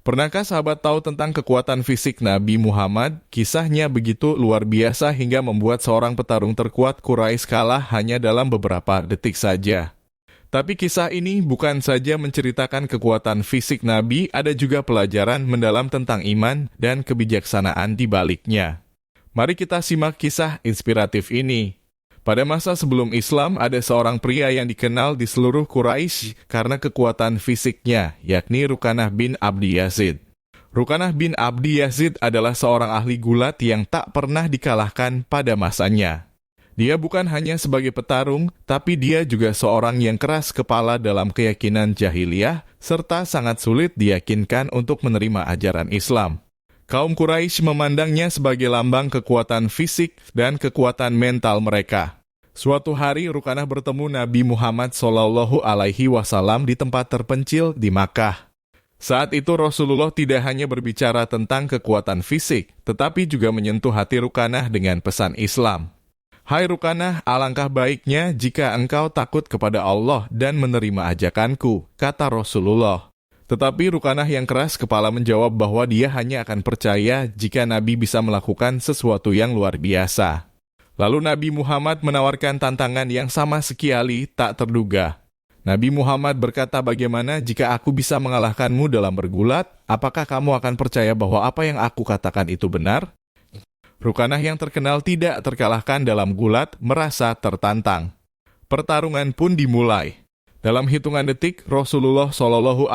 Pernahkah sahabat tahu tentang kekuatan fisik Nabi Muhammad? Kisahnya begitu luar biasa hingga membuat seorang petarung terkuat Quraisy kalah hanya dalam beberapa detik saja. Tapi kisah ini bukan saja menceritakan kekuatan fisik Nabi, ada juga pelajaran mendalam tentang iman dan kebijaksanaan di baliknya. Mari kita simak kisah inspiratif ini. Pada masa sebelum Islam, ada seorang pria yang dikenal di seluruh Quraisy karena kekuatan fisiknya, yakni Rukanah bin Abdi Yazid. Rukanah bin Abdi Yazid adalah seorang ahli gulat yang tak pernah dikalahkan pada masanya. Dia bukan hanya sebagai petarung, tapi dia juga seorang yang keras kepala dalam keyakinan jahiliyah, serta sangat sulit diyakinkan untuk menerima ajaran Islam. Kaum Quraisy memandangnya sebagai lambang kekuatan fisik dan kekuatan mental mereka. Suatu hari Rukanah bertemu Nabi Muhammad SAW di tempat terpencil di Makkah. Saat itu Rasulullah tidak hanya berbicara tentang kekuatan fisik, tetapi juga menyentuh hati Rukanah dengan pesan Islam. Hai Rukanah, alangkah baiknya jika engkau takut kepada Allah dan menerima ajakanku, kata Rasulullah. Tetapi Rukanah yang keras kepala menjawab bahwa dia hanya akan percaya jika Nabi bisa melakukan sesuatu yang luar biasa. Lalu Nabi Muhammad menawarkan tantangan yang sama sekali tak terduga. Nabi Muhammad berkata, bagaimana jika aku bisa mengalahkanmu dalam bergulat? Apakah kamu akan percaya bahwa apa yang aku katakan itu benar? Rukanah yang terkenal tidak terkalahkan dalam gulat merasa tertantang. Pertarungan pun dimulai. Dalam hitungan detik, Rasulullah SAW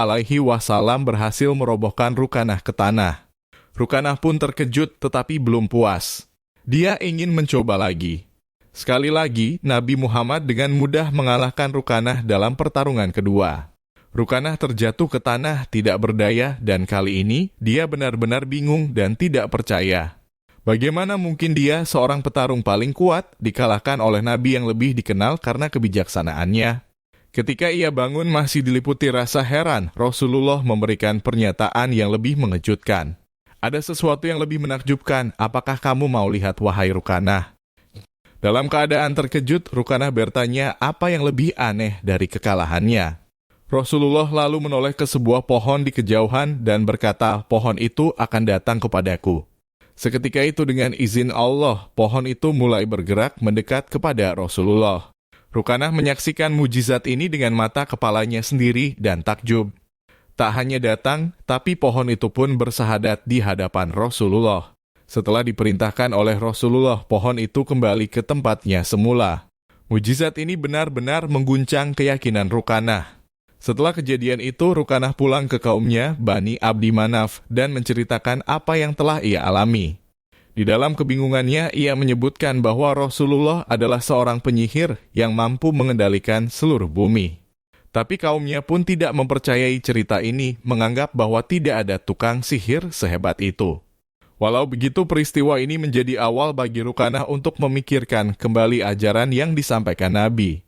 berhasil merobohkan Rukanah ke tanah. Rukanah pun terkejut tetapi belum puas. Dia ingin mencoba lagi. Sekali lagi, Nabi Muhammad dengan mudah mengalahkan Rukanah dalam pertarungan kedua. Rukanah terjatuh ke tanah tidak berdaya dan kali ini dia benar-benar bingung dan tidak percaya. Bagaimana mungkin dia, seorang petarung paling kuat, dikalahkan oleh Nabi yang lebih dikenal karena kebijaksanaannya? Ketika ia bangun masih diliputi rasa heran, Rasulullah memberikan pernyataan yang lebih mengejutkan. Ada sesuatu yang lebih menakjubkan, apakah kamu mau lihat wahai Rukanah? Dalam keadaan terkejut, Rukanah bertanya apa yang lebih aneh dari kekalahannya. Rasulullah lalu menoleh ke sebuah pohon di kejauhan dan berkata, pohon itu akan datang kepadaku. Seketika itu dengan izin Allah, pohon itu mulai bergerak mendekat kepada Rasulullah. Rukanah menyaksikan mujizat ini dengan mata kepalanya sendiri dan takjub. Tak hanya datang, tapi pohon itu pun bersahadat di hadapan Rasulullah. Setelah diperintahkan oleh Rasulullah, pohon itu kembali ke tempatnya semula. Mujizat ini benar-benar mengguncang keyakinan Rukanah. Setelah kejadian itu, Rukanah pulang ke kaumnya, Bani Abdi Manaf, dan menceritakan apa yang telah ia alami. Di dalam kebingungannya, ia menyebutkan bahwa Rasulullah adalah seorang penyihir yang mampu mengendalikan seluruh bumi. Tapi kaumnya pun tidak mempercayai cerita ini, menganggap bahwa tidak ada tukang sihir sehebat itu. Walau begitu, peristiwa ini menjadi awal bagi Rukanah untuk memikirkan kembali ajaran yang disampaikan Nabi.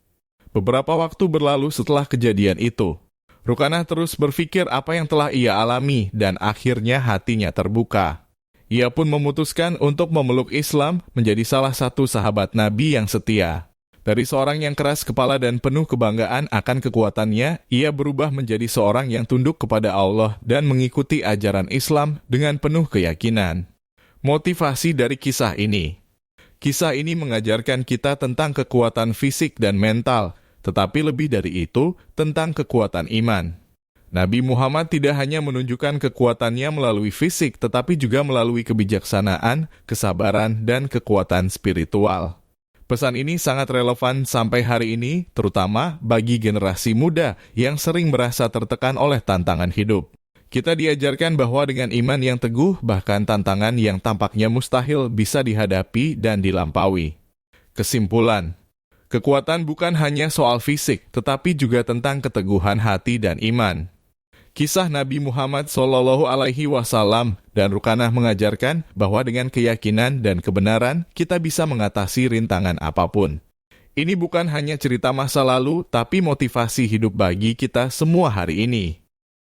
Beberapa waktu berlalu setelah kejadian itu. Rukanah terus berpikir apa yang telah ia alami dan akhirnya hatinya terbuka. Ia pun memutuskan untuk memeluk Islam menjadi salah satu sahabat Nabi yang setia. Dari seorang yang keras kepala dan penuh kebanggaan akan kekuatannya, ia berubah menjadi seorang yang tunduk kepada Allah dan mengikuti ajaran Islam dengan penuh keyakinan. Motivasi dari kisah ini. Kisah ini mengajarkan kita tentang kekuatan fisik dan mental, tetapi lebih dari itu, tentang kekuatan iman. Nabi Muhammad tidak hanya menunjukkan kekuatannya melalui fisik, tetapi juga melalui kebijaksanaan, kesabaran, dan kekuatan spiritual. Pesan ini sangat relevan sampai hari ini, terutama bagi generasi muda yang sering merasa tertekan oleh tantangan hidup. Kita diajarkan bahwa dengan iman yang teguh, bahkan tantangan yang tampaknya mustahil bisa dihadapi dan dilampaui. Kesimpulan, kekuatan bukan hanya soal fisik, tetapi juga tentang keteguhan hati dan iman. Kisah Nabi Muhammad SAW dan Rukanah mengajarkan bahwa dengan keyakinan dan kebenaran, kita bisa mengatasi rintangan apapun. Ini bukan hanya cerita masa lalu, tapi motivasi hidup bagi kita semua hari ini.